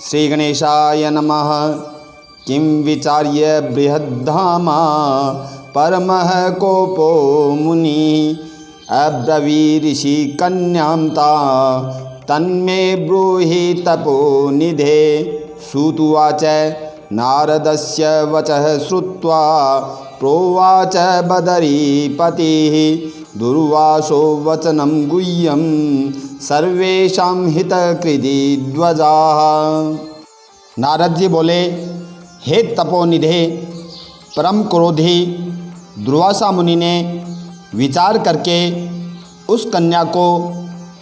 श्रीगणेशाय नमः। किं विचार्य बृहद्धामा परमः कोपो मुनिः अब्रवीऋषि कन्यां ता तन्मे ब्रूहि तपोनिधे। सूतुवाच नारदस्य वचः श्रुत्वा प्रोवाच बदरीपतिः दुर्वासो वचनं गुह्यं सर्वेषां हितकृति ध्वजाः। नारद जी बोले, हे तपोनिधे, परम क्रोधी दुर्वासा मुनि ने विचार करके उस कन्या को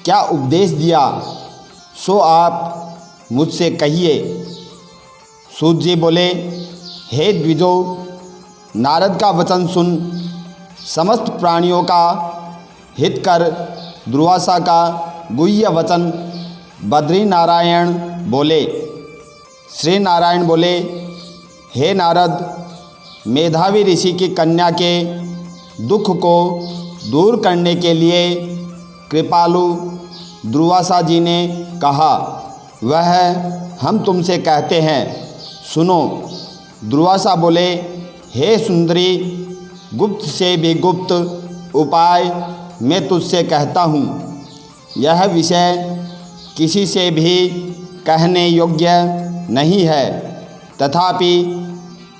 क्या उपदेश दिया, सो आप मुझसे कहिए। सूत जी बोले, हे द्विजो, नारद का वचन सुन समस्त प्राणियों का हित कर दुर्वासा का गुह्य वचन बद्री नारायण बोले। श्री नारायण बोले, हे नारद, मेधावी ऋषि की कन्या के दुख को दूर करने के लिए कृपालु दुर्वासा जी ने कहा, वह हम तुमसे कहते हैं, सुनो। दुर्वासा बोले, हे सुंदरी, गुप्त से भी गुप्त उपाय मैं तुझसे कहता हूँ। यह विषय किसी से भी कहने योग्य नहीं है, तथापि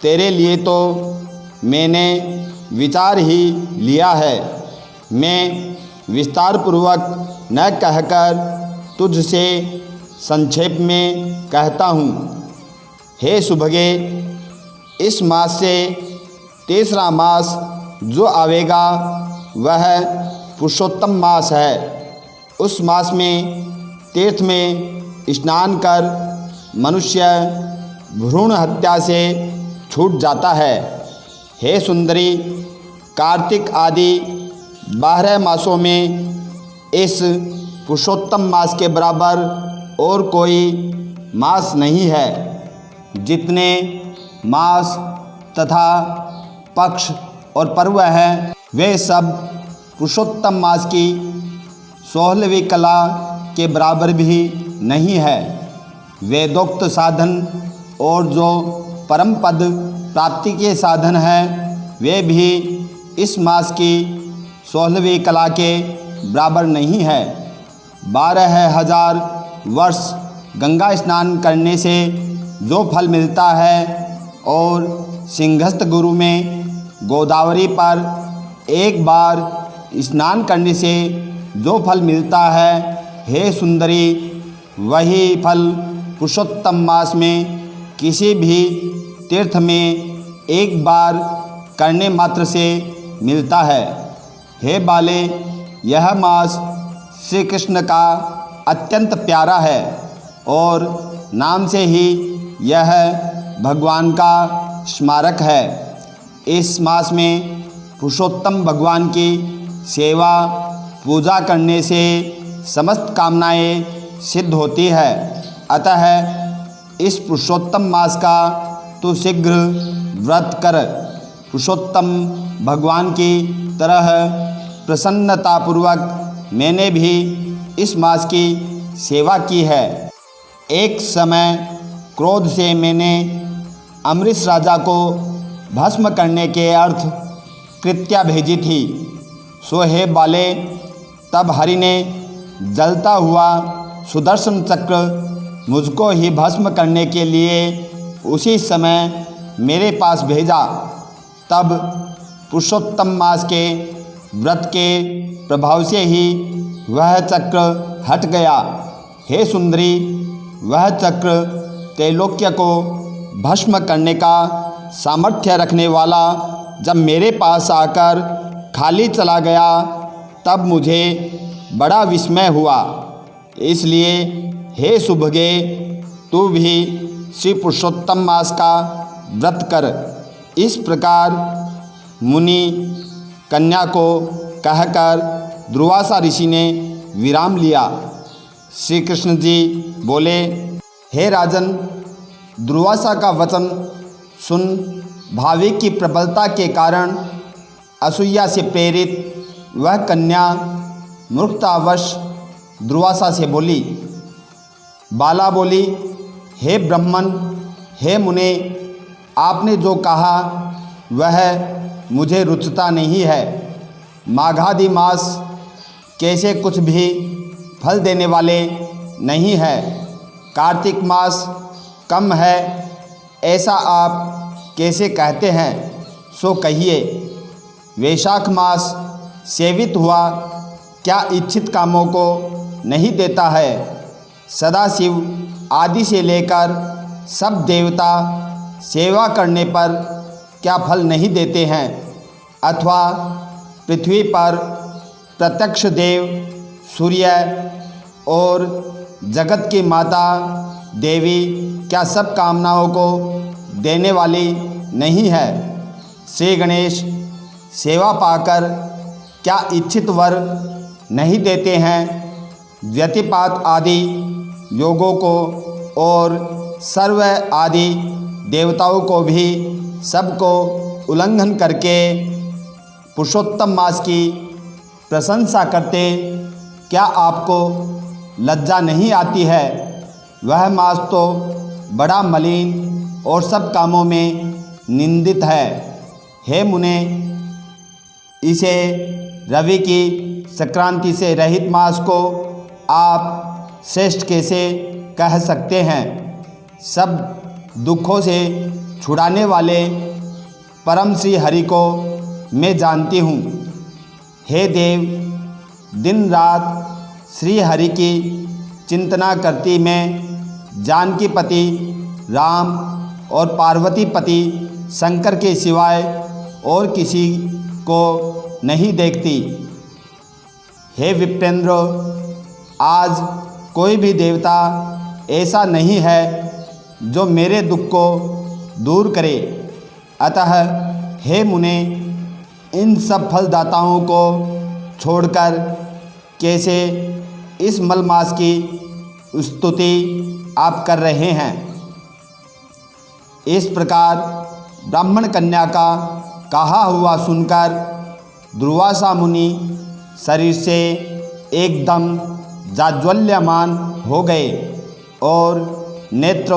तेरे लिए तो मैंने विचार ही लिया है। मैं विस्तार पूर्वक न कहकर तुझसे संक्षेप में कहता हूँ। हे सुभगे, इस मास से तीसरा मास जो आवेगा वह पुरुषोत्तम मास है। उस मास में तीर्थ में स्नान कर मनुष्य भ्रूण हत्या से छूट जाता है। हे सुंदरी, कार्तिक आदि 12 मासों में इस पुरुषोत्तम मास के बराबर और कोई मास नहीं है। जितने मास तथा पक्ष और पर्व हैं, वे सब पुरुषोत्तम मास की 16वीं कला के बराबर भी नहीं है। वेदोक्त साधन और जो परम पद प्राप्ति के साधन हैं, वे भी इस मास की 16वीं कला के बराबर नहीं है। 12,000 वर्ष गंगा स्नान करने से जो फल मिलता है और सिंहस्थ गुरु में गोदावरी पर एक बार स्नान करने से जो फल मिलता है, हे सुंदरी, वही फल पुरुषोत्तम मास में किसी भी तीर्थ में एक बार करने मात्र से मिलता है। हे बाले, यह मास श्री कृष्ण का अत्यंत प्यारा है और नाम से ही यह भगवान का स्मारक है। इस मास में पुरुषोत्तम भगवान की सेवा पूजा करने से समस्त कामनाएं सिद्ध होती है। अतः इस पुरुषोत्तम मास का तो शीघ्र व्रत कर पुरुषोत्तम भगवान की तरह प्रसन्नतापूर्वक मैंने भी इस मास की सेवा की है। एक समय क्रोध से मैंने अमरीश राजा को भस्म करने के अर्थ कृत्या भेजी थी। सो हे बाले, तब हरि ने जलता हुआ सुदर्शन चक्र मुझको ही भस्म करने के लिए उसी समय मेरे पास भेजा। तब पुरुषोत्तम मास के व्रत के प्रभाव से ही वह चक्र हट गया। हे सुंदरी, वह चक्र त्रैलोक्य को भस्म करने का सामर्थ्य रखने वाला जब मेरे पास आकर खाली चला गया, तब मुझे बड़ा विस्मय हुआ। इसलिए हे सुभगे, तू भी श्री पुरुषोत्तम मास का व्रत कर। इस प्रकार मुनि कन्या को कहकर दुर्वासा ऋषि ने विराम लिया। श्री कृष्ण जी बोले, हे राजन, दुर्वासा का वचन सुन भावी की प्रबलता के कारण असूया से प्रेरित वह कन्या मूर्खतावश दुर्वासा से बोली। बाला बोली, हे ब्राह्मण, हे मुने, आपने जो कहा वह मुझे रुचता नहीं है। माघादि मास कैसे कुछ भी फल देने वाले नहीं है। कार्तिक मास कम है ऐसा आप कैसे कहते हैं, सो कहिए। वैशाख मास सेवित हुआ क्या इच्छित कामों को नहीं देता है। सदाशिव आदि से लेकर सब देवता सेवा करने पर क्या फल नहीं देते हैं, अथवा पृथ्वी पर प्रत्यक्ष देव सूर्य और जगत की माता देवी क्या सब कामनाओं को देने वाली नहीं है। श्री गणेश सेवा पाकर क्या इच्छित वर नहीं देते हैं। व्यतिपात आदि योगों को और सर्व आदि देवताओं को भी सबको उल्लंघन करके पुरुषोत्तम मास की प्रशंसा करते क्या आपको लज्जा नहीं आती है। वह मास तो बड़ा मलिन और सब कामों में निंदित है। हे मुने, इसे रवि की संक्रांति से रहित मास को आप श्रेष्ठ कैसे कह सकते हैं। सब दुखों से छुड़ाने वाले परम श्री हरि को मैं जानती हूँ। हे देव, दिन रात श्री हरि की चिंतना करती मैं जानकी पति राम और पार्वती पति शंकर के सिवाय और किसी को नहीं देखती। हे विप्रेंद्र, आज कोई भी देवता ऐसा नहीं है जो मेरे दुख को दूर करे। अतः हे मुने, इन सब फलदाताओं को छोड़कर कैसे इस मलमास की स्तुति आप कर रहे हैं। इस प्रकार ब्राह्मण कन्या का कहा हुआ सुनकर दुर्वासा मुनि शरीर से एकदम जाज्वल्यमान हो गए और नेत्र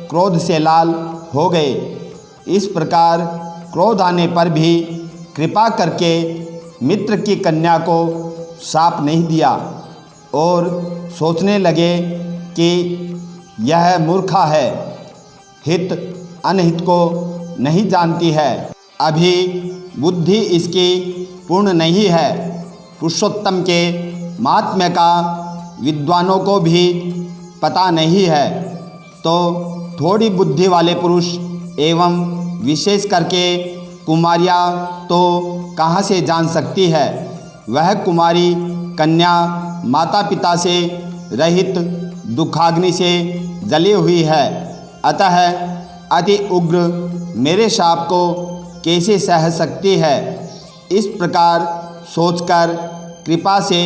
क्रोध से लाल हो गए। इस प्रकार क्रोध आने पर भी कृपा करके मित्र की कन्या को शाप नहीं दिया और सोचने लगे कि यह मूर्खा है, हित अनहित को नहीं जानती है, अभी बुद्धि इसकी पूर्ण नहीं है। पुरुषोत्तम के महात्म्य का विद्वानों को भी पता नहीं है, तो थोड़ी बुद्धि वाले पुरुष एवं विशेष करके कुमारियाँ तो कहाँ से जान सकती है। वह कुमारी कन्या माता पिता से रहित दुखाग्नि से जली हुई है, अतः अति उग्र मेरे शाप को कैसे सह सकती है। इस प्रकार सोचकर कृपा से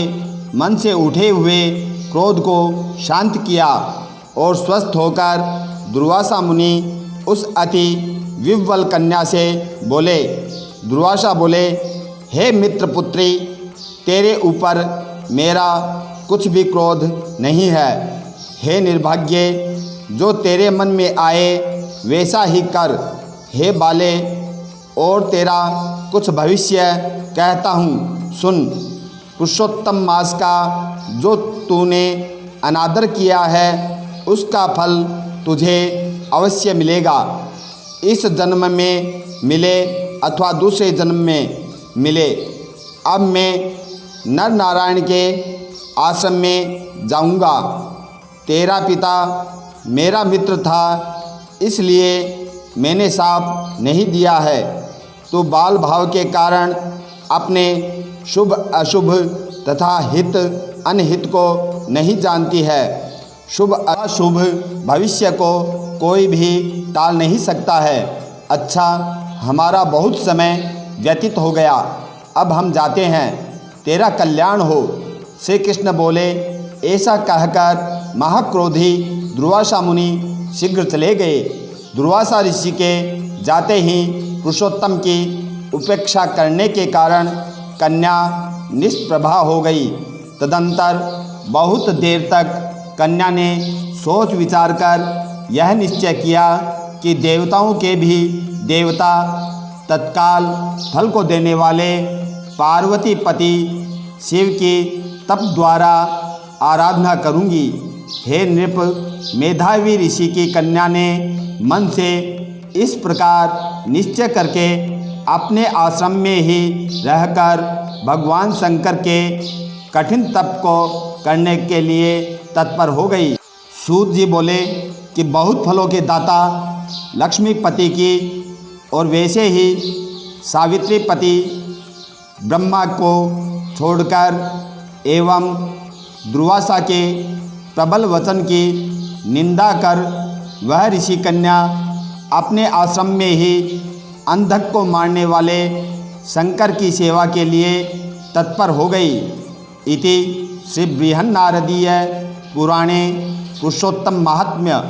मन से उठे हुए क्रोध को शांत किया और स्वस्थ होकर दुर्वासा मुनि उस अति विह्वल कन्या से बोले। दुर्वासा बोले, हे मित्रपुत्री, तेरे ऊपर मेरा कुछ भी क्रोध नहीं है। हे निर्भाग्य, जो तेरे मन में आए वैसा ही कर। हे बाले, और तेरा कुछ भविष्य कहता हूँ सुन। पुरुषोत्तम मास का जो तूने अनादर किया है उसका फल तुझे अवश्य मिलेगा। इस जन्म में मिले अथवा दूसरे जन्म में मिले। अब मैं नर नारायण के आश्रम में जाऊंगा। तेरा पिता मेरा मित्र था, इसलिए मैंने शाप नहीं दिया है। तो बाल भाव के कारण अपने शुभ अशुभ तथा हित अनहित को नहीं जानती है। शुभ अशुभ भविष्य को कोई भी टाल नहीं सकता है। अच्छा, हमारा बहुत समय व्यतीत हो गया, अब हम जाते हैं, तेरा कल्याण हो। श्री कृष्ण बोले। ऐसा कहकर महाक्रोधी दुर्वासा मुनि शीघ्र चले गए। दुर्वासा ऋषि के जाते ही पुरुषोत्तम की उपेक्षा करने के कारण कन्या निष्प्रभा हो गई। तदंतर बहुत देर तक कन्या ने सोच विचार कर यह निश्चय किया कि देवताओं के भी देवता तत्काल फल को देने वाले पार्वती पति शिव की तप द्वारा आराधना करूंगी। हे नृप, मेधावी ऋषि की कन्या ने मन से इस प्रकार निश्चय करके अपने आश्रम में ही रहकर भगवान शंकर के कठिन तप को करने के लिए तत्पर हो गई। सूत जी बोले कि बहुत फलों के दाता लक्ष्मीपति की और वैसे ही सावित्री पति ब्रह्मा को छोड़कर एवं दुर्वासा के प्रबल वचन की निंदा कर वह ऋषि कन्या अपने आश्रम में ही अंधक को मारने वाले शंकर की सेवा के लिए तत्पर हो गई। इति श्री बृहन्नारदीय पुराणे पुरुषोत्तम महात्म्य